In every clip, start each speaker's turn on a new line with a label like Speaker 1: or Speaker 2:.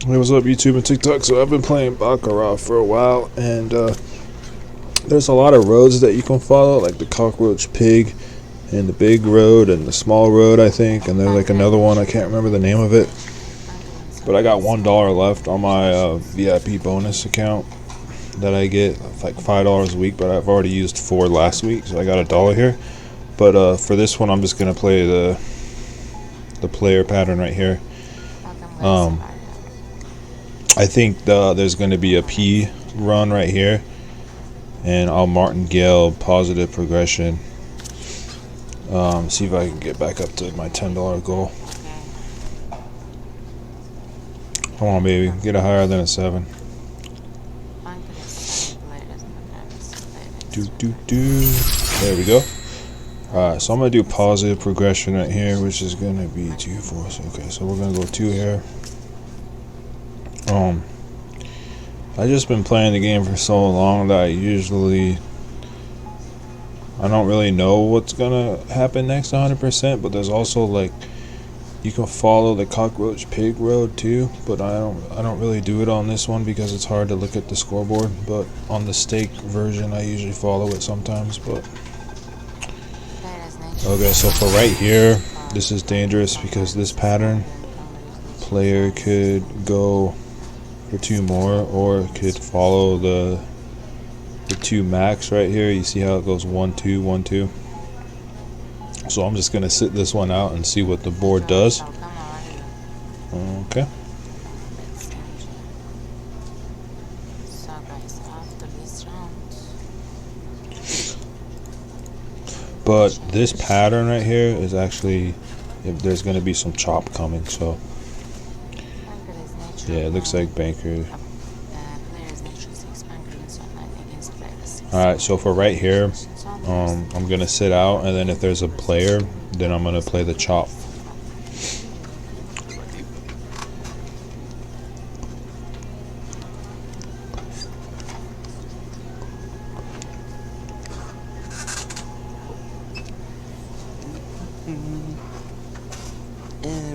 Speaker 1: Hey, what's up, YouTube and TikTok? So I've been playing Baccarat for a while, and there's a lot of roads that you can follow, like the cockroach pig, and the big road, and the small road, I think, and there's like another one, I can't remember the name of it. But I got $1 left on my VIP bonus account that I get, like $5 a week, but I've already used 4 last week, so I got $1 here. But for this one, I'm just gonna play the player pattern right here. I think there's going to be a P run right here, and I'll martingale positive progression. See if I can get back up to my $10 goal. Come on, baby, get it higher than a 7. There we go. Alright, so I'm going to do positive progression right here, which is going to be 2, 4. Okay, so we're going to go 2 here. I just been playing the game for so long that I don't really know what's gonna happen next 100%, but there's also like you can follow the cockroach pig road too, but I don't really do it on this one because it's hard to look at the scoreboard. But on the stake version I usually follow it sometimes. But okay, so for right here, this is dangerous because this pattern player could go for 2 more, or could follow the 2 max right here. You see how it goes 1 2 1 2. So I'm just gonna sit this one out and see what the board does. Okay. But this pattern right here is actually, if there's gonna be some chop coming, so yeah, it looks like banker. Alright, so for right here, I'm gonna sit out, and then if there's a player, then I'm gonna play the chop.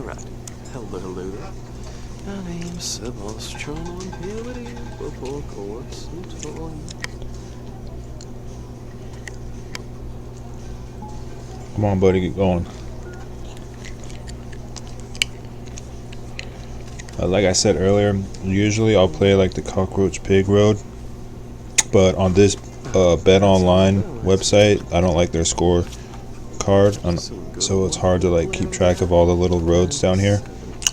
Speaker 2: Right. Hello there. My name's Sebastian, I'm here with you before courts and time.
Speaker 1: Come on, buddy, get going. Like I said earlier, usually I'll play like the cockroach pig road, but on this bet online website, I don't like their score card, so it's hard to like keep track of all the little roads down here.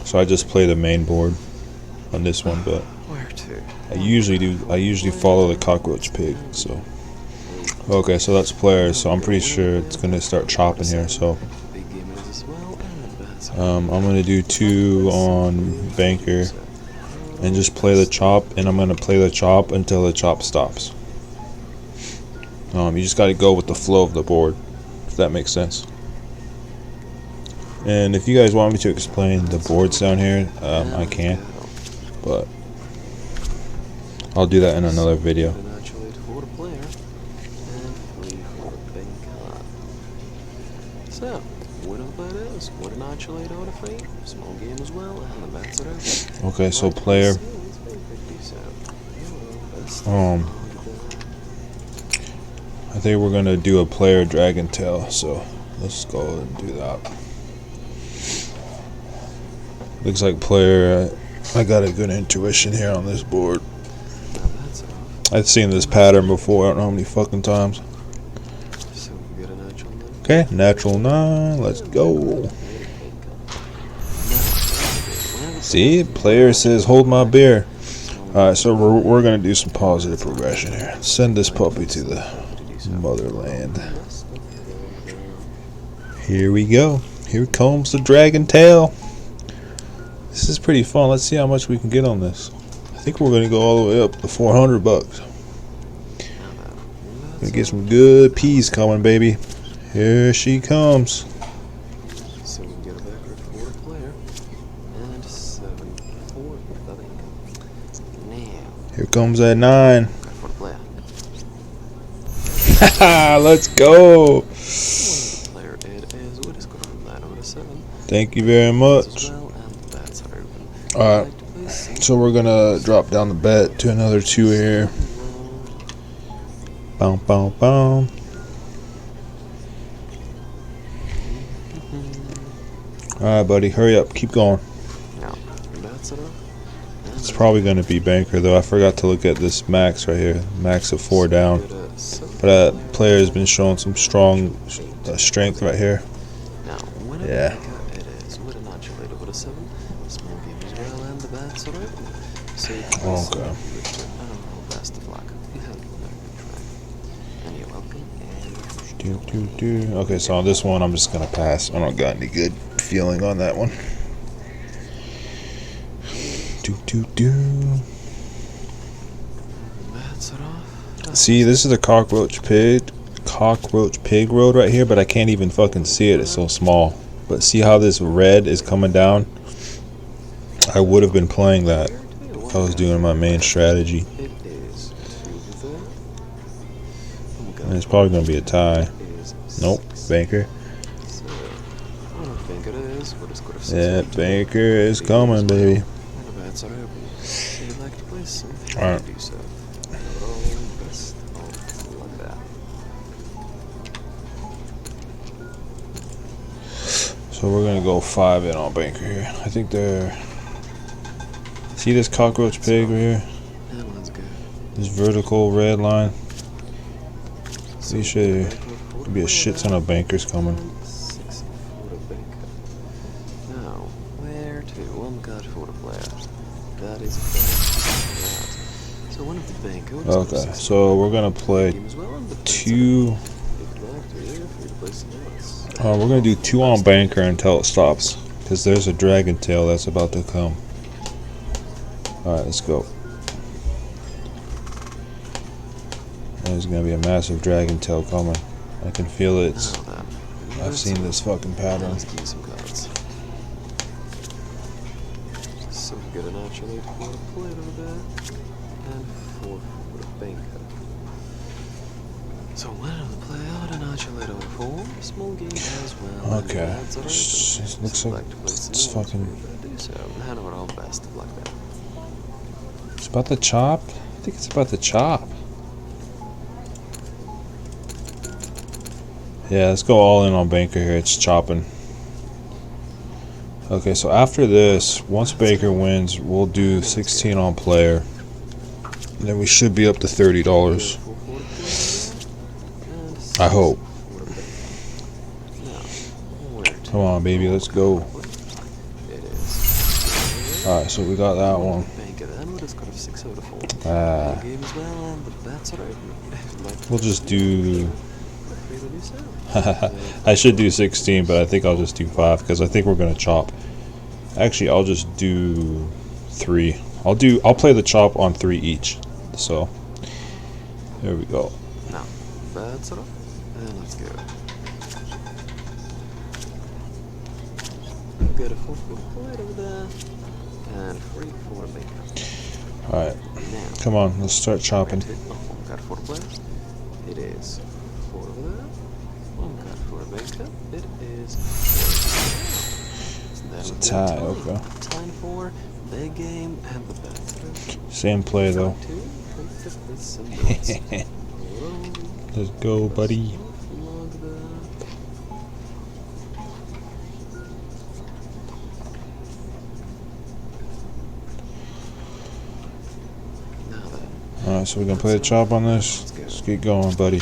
Speaker 1: So I just play the main board on this one, but I usually follow the cockroach pig. So okay, so that's players, so I'm pretty sure it's gonna start chopping here. So I'm gonna do 2 on banker and just play the chop, and I'm gonna play the chop until the chop stops. You just gotta go with the flow of the board, if that makes sense. And if you guys want me to explain the boards down here, I can, but I'll do that in another video.
Speaker 2: So, what all that is, what an isolate order frame, small game as well, and the bats are open.
Speaker 1: Okay, so player. I think we're gonna do a player dragon tail, so let's go and do that. Looks like player. I got a good intuition here on this board. I've seen this pattern before. I don't know how many fucking times. Okay, natural 9. Let's go. See, player says hold my beer. Alright, so we're gonna do some positive progression here. Send this puppy to the motherland. Here we go. Here comes the dragon tail. This is pretty fun. Let's see how much we can get on this. I think we're gonna go all the way up to $400. Gonna get some good peas coming, baby. Here she comes.
Speaker 2: So we can get a Baccarat for a player and 7 for the bank. Now
Speaker 1: Here comes that 9.
Speaker 2: for the player.
Speaker 1: Haha, let's go.
Speaker 2: Player it is what is going on that over 7.
Speaker 1: Thank you very much.
Speaker 2: As well, and the bats are open.
Speaker 1: Alright.
Speaker 2: Like to place
Speaker 1: So we're gonna drop down the bet to another 2 here. Boom, boom, boom. Alright, buddy, hurry up. Keep going. It's probably going to be banker, though. I forgot to look at this max right here. Max of 4 down. But that player has been showing some strong strength right here. Yeah. Okay. Okay, so on this one, I'm just going to pass. I don't got any good feeling on that one. See, this is a cockroach pig road right here, but I can't even fucking see it. It's so small. But see how this red is coming down? I would have been playing that if I was doing my main strategy. And it's probably going to be a tie. Nope, banker. Yeah, banker is coming, baby. Alright. So we're gonna go 5 in on banker here. I think they're. See this cockroach pig right here? This vertical red line. See, should be a shit ton of bankers coming. Okay, so we're gonna play 2. We're gonna do 2 on banker until it stops, because there's a dragon tail that's about to come. All right, let's go. There's gonna be a massive dragon tail coming. I can feel it. I've seen this fucking pattern.
Speaker 2: So we get an actually for a plate over there, and 4 for a banker. So when the play out an archulate over 4, small game as well.
Speaker 1: Okay. It looks like it's fucking. It's about to chop? I think it's about to chop. Yeah, let's go all in on banker here. It's chopping. Okay, so after this, once banker wins, we'll do 16 on player. And then we should be up to $30. I hope. Come on, baby, let's go. Alright, so we got that one. We'll just do. I should do 16, but I think I'll just do 5 because I think we're gonna chop. Actually, I'll just do 3. I'll play the chop on 3 each. So there we go.
Speaker 2: Now, that's it. And let's go. Get a 4 right over there, and 3 for a banker.
Speaker 1: All right, come on, let's start chopping.
Speaker 2: Got 4 players. It is 4 over there. 1 card for a banker. It is 4.
Speaker 1: It's a tie. Okay.
Speaker 2: Time for big game and the best.
Speaker 1: Same play though. Let's go, buddy. Alright, so we're gonna play the chop on this. Let's get going, buddy.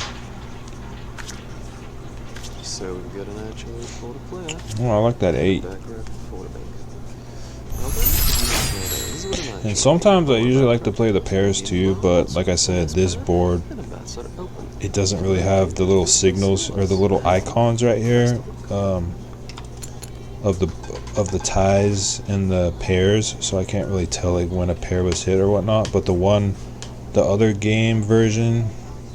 Speaker 2: So we've got an actual 4 player.
Speaker 1: Oh, I like that 8. And sometimes I usually like to play the pairs too, but like I said, this board, it doesn't really have the little signals or the little icons right here of the ties and the pairs, so I can't really tell like when a pair was hit or whatnot. But the other game version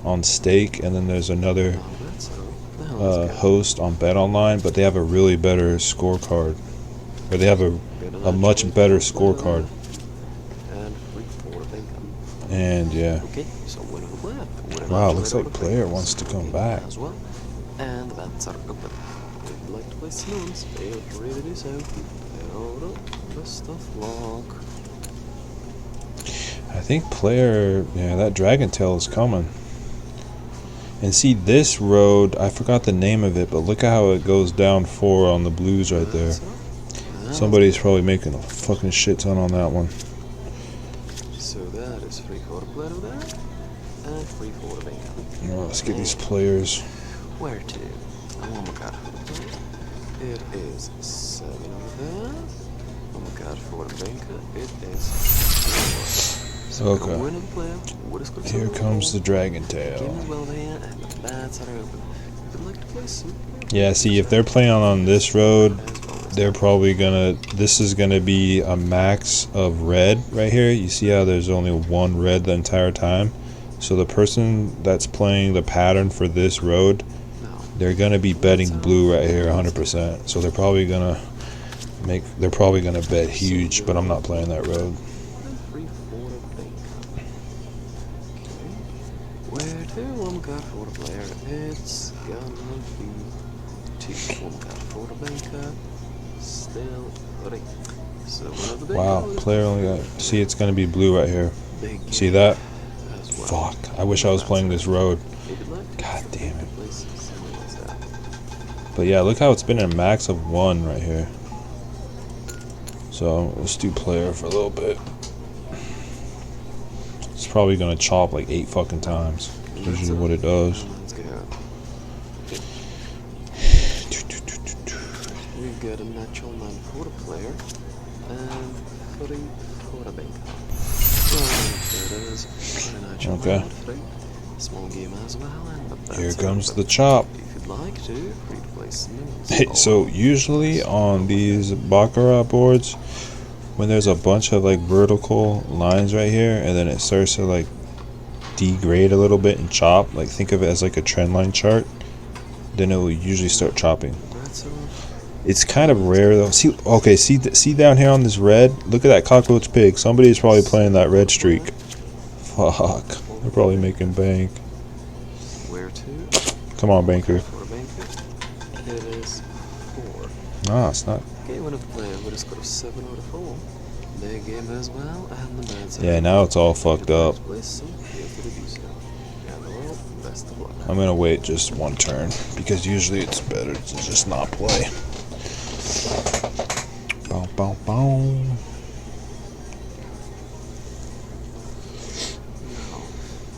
Speaker 1: on Stake, and then there's another host on Bet Online, but they have a really better scorecard, or they have a much better scorecard. And yeah. Wow, looks like player wants to come back.
Speaker 2: And the bets are open. If you'd like to play saloons, feel free to do so. Hold up, best of luck.
Speaker 1: think player, yeah, that dragon tail is coming. And see this road, I forgot the name of it, but look at how it goes down 4 on the blues right there. Somebody's probably making a fucking shit ton on that one.
Speaker 2: So that is 3/4 player over there, and 3/4 bingo.
Speaker 1: Well, let's get these players.
Speaker 2: Where to? One more card for the player. It is 7 over there. One more card for the banker. It is 4. So
Speaker 1: Okay.
Speaker 2: go in and play. What is
Speaker 1: Here comes the dragon tail.
Speaker 2: Game is well there, and the bats are open. If you'd like to play super.
Speaker 1: Yeah, see, if they're playing on this road, they're probably gonna, this is gonna be a max of red right here. You see how there's only 1 red the entire time? So the person that's playing the pattern for this road, they're gonna be betting blue right here 100%. So they're probably gonna bet huge, but I'm not playing that road.
Speaker 2: Where to? One card for the player. It's gonna be 2. One card for the banker. Still 3. So one of the
Speaker 1: Wow, player only got, see, it's gonna be blue right here. See that? Fuck, I wish I was playing this road. God damn it. But yeah, look how it's been a max of 1 right here. So let's do player for a little bit. It's probably gonna chop like 8 fucking times. That's usually what it does.
Speaker 2: We've got a natural 9 for the player and 3 for the banker.
Speaker 1: Okay.
Speaker 2: Small game as well, and
Speaker 1: Here comes the chop.
Speaker 2: if you'd like to, free to play some.
Speaker 1: Hey, so usually on these Baccarat boards, when there's a bunch of like vertical lines right here, and then it starts to like degrade a little bit and chop, like think of it as like a trend line chart, then it will usually start chopping. It's kind of rare though. See, okay, see down here on this red, look at that cockroach pig. Somebody's probably playing that red streak. Fuck, they're probably making bank.
Speaker 2: Where to?
Speaker 1: Come on, banker.
Speaker 2: For a banker, it is 4.
Speaker 1: Nah, it's not.
Speaker 2: Okay, one of the player with a score of 7 out of 4. Big game as well, and the bats.
Speaker 1: Yeah, now it's all fucked up. I'm gonna wait just 1 turn because usually it's better to just not play. Bow, bow, bow.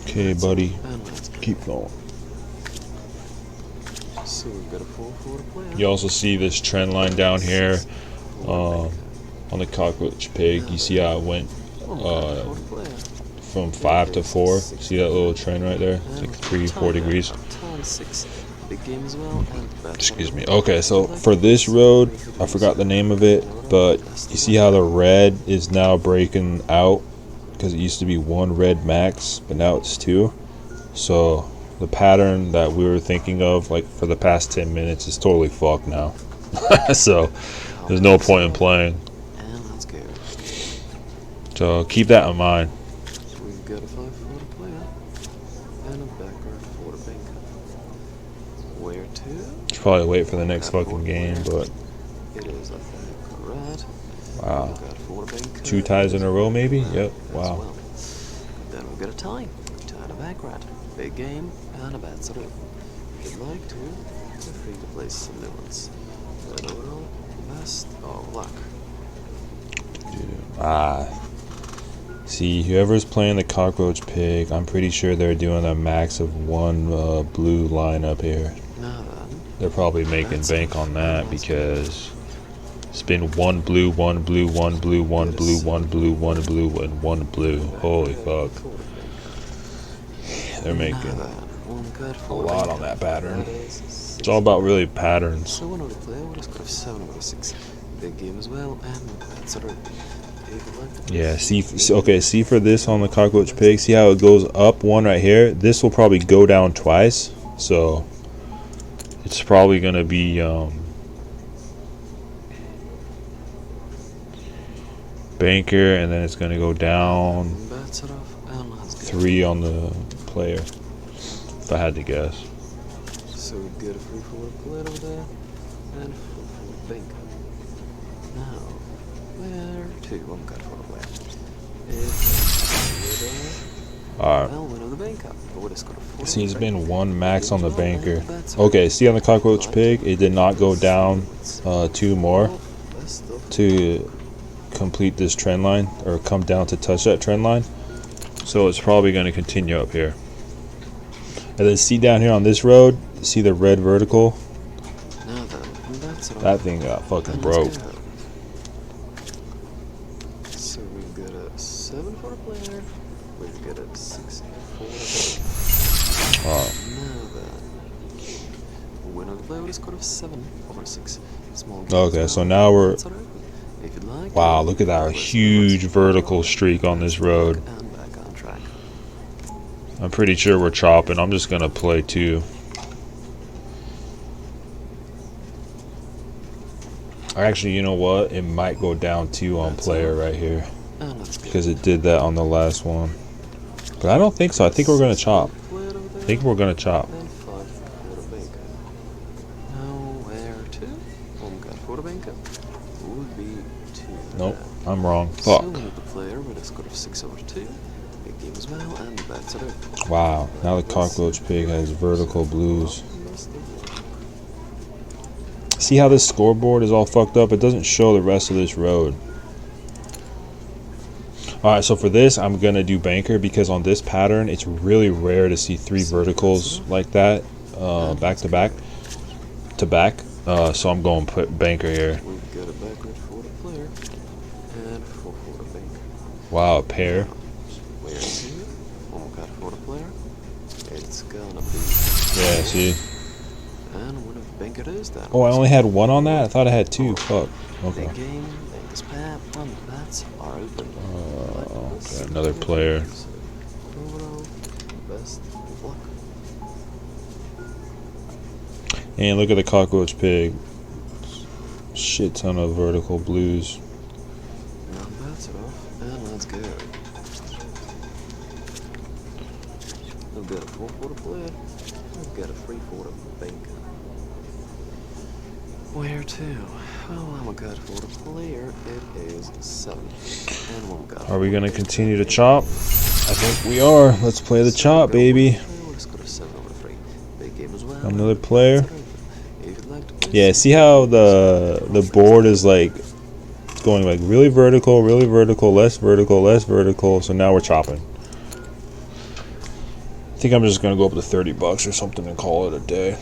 Speaker 1: Okay, buddy, keep going.
Speaker 2: So we've got a 4/4 player.
Speaker 1: You also see this trend line down here on the cockroach pig. You see how it went from 5 to 4. See that little trend right there? It's like 3-4 degrees.
Speaker 2: Big game as well.
Speaker 1: Excuse me. Okay, so for this road, I forgot the name of it, but you see how the red is now breaking out because it used to be 1 red max, but now it's 2. So the pattern that we were thinking of like for the past 10 minutes is totally fucked now. So there's no point in playing.
Speaker 2: And let's go.
Speaker 1: So keep that in mind.
Speaker 2: We've got a 5/4 player and a Baccarat for the banker. Where to?
Speaker 1: Should probably wait for the next fucking game, but
Speaker 2: It is a Baccarat.
Speaker 1: wow.
Speaker 2: Baccarat for the banker.
Speaker 1: 2 ties in a row maybe? Yep.
Speaker 2: As
Speaker 1: Wow.
Speaker 2: well. Then we've got a tie. Tie to Baccarat. Big game and a bad sort of. If you'd like to, feel free to play some new ones. But overall, best of luck.
Speaker 1: See, whoever's playing the cockroach pig, I'm pretty sure they're doing a max of 1 blue line up here.
Speaker 2: Now then,
Speaker 1: They're probably making bank on that because it's been 1 blue, 1 blue, 1 blue, 1 blue, 1 blue, 1 blue, and 1 blue. Holy fuck. They're making a lot on that pattern. It's all about really patterns.
Speaker 2: So one of the player would have scored 7 out of 6. Big game as well, and that's sort of.
Speaker 1: Yeah, see, okay, see for this on the cockroach pig, see how it goes up 1 right here? This will probably go down twice, so it's probably going to be banker, and then it's going to go down 3 on the player, if I had to guess.
Speaker 2: So we get a 3/4 player over there, and 4/4 banker. Now, where to? One card for the player. It's
Speaker 1: Alright.
Speaker 2: Well, winner the banker. What is good?
Speaker 1: See, it's been one max on the banker. Okay, see on the cockroach pig, it did not go down 2 more to complete this trend line, or come down to touch that trend line. So it's probably going to continue up here. And then see down here on this road, see the red vertical? That thing got fucking broke.
Speaker 2: So we've got a 7 for a player. We've got a 6 for a player. Now then, winner of the player with a score of 7 over 6. Small
Speaker 1: okay, so now we're... Wow, look at that huge vertical streak on this road. I'm pretty sure we're chopping. I'm just going to play 2. Actually, you know what? It might go down 2 on player right here. Because it did that on the last one. But I don't think so. I think we're going to chop. I think we're going to chop. Nope, I'm wrong. Fuck. Wow, now the cockroach pig has vertical blues. See how this scoreboard is all fucked up? It doesn't show the rest of this road. Alright, so for this, I'm going to do banker because on this pattern, it's really rare to see 3 verticals like that, back to back. So I'm going to put banker here. Wow, a pair. Yeah, see? Oh, I only had 1 on that? I thought I had 2. Fuck. Okay. Okay, another player. And look at the cockroach pig. Shit ton of vertical blues.
Speaker 2: Let's go. We've got a 4 for the player. We've got a 3 for the banker. Where to? Well, I'm a good for the player. It is 7. And we'll go.
Speaker 1: Are we going to continue to chop? I think we are. Let's play the chop, baby. Another player. Yeah, see how the board is like going like really vertical, less vertical, less vertical. So now we're chopping. I think I'm just going to go up to $30 or something and call it a day.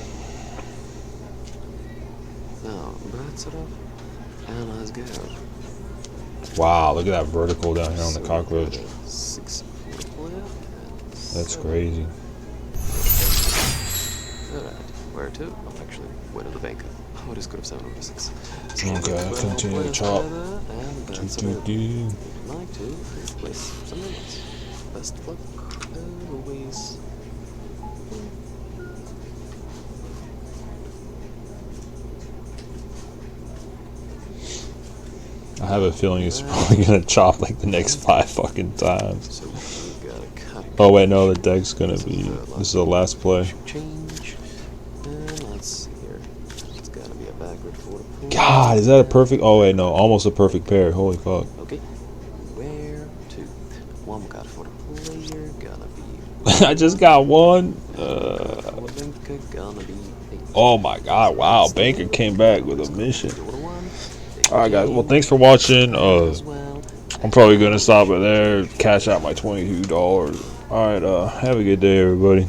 Speaker 1: Wow, look at that vertical down here on the cockroach. That's crazy.
Speaker 2: Where to? I'm actually went to the bank. What is good of 7 over 6?
Speaker 1: Okay, continue to chop.
Speaker 2: Like to place some limits. Best of luck, always.
Speaker 1: I have a feeling it's probably gonna chop like the next 5 fucking times. Oh wait, no, the deck's gonna be. This is the last play. God, is that a perfect? Oh wait, no, almost a perfect pair. Holy fuck.
Speaker 2: Okay, where to? One got for the player, gonna be.
Speaker 1: I just got 1. Oh my god, wow, Banker came back with a mission. Alright guys, well thanks for watching. I'm probably gonna stop it there, cash out my $22. Alright, have a good day everybody.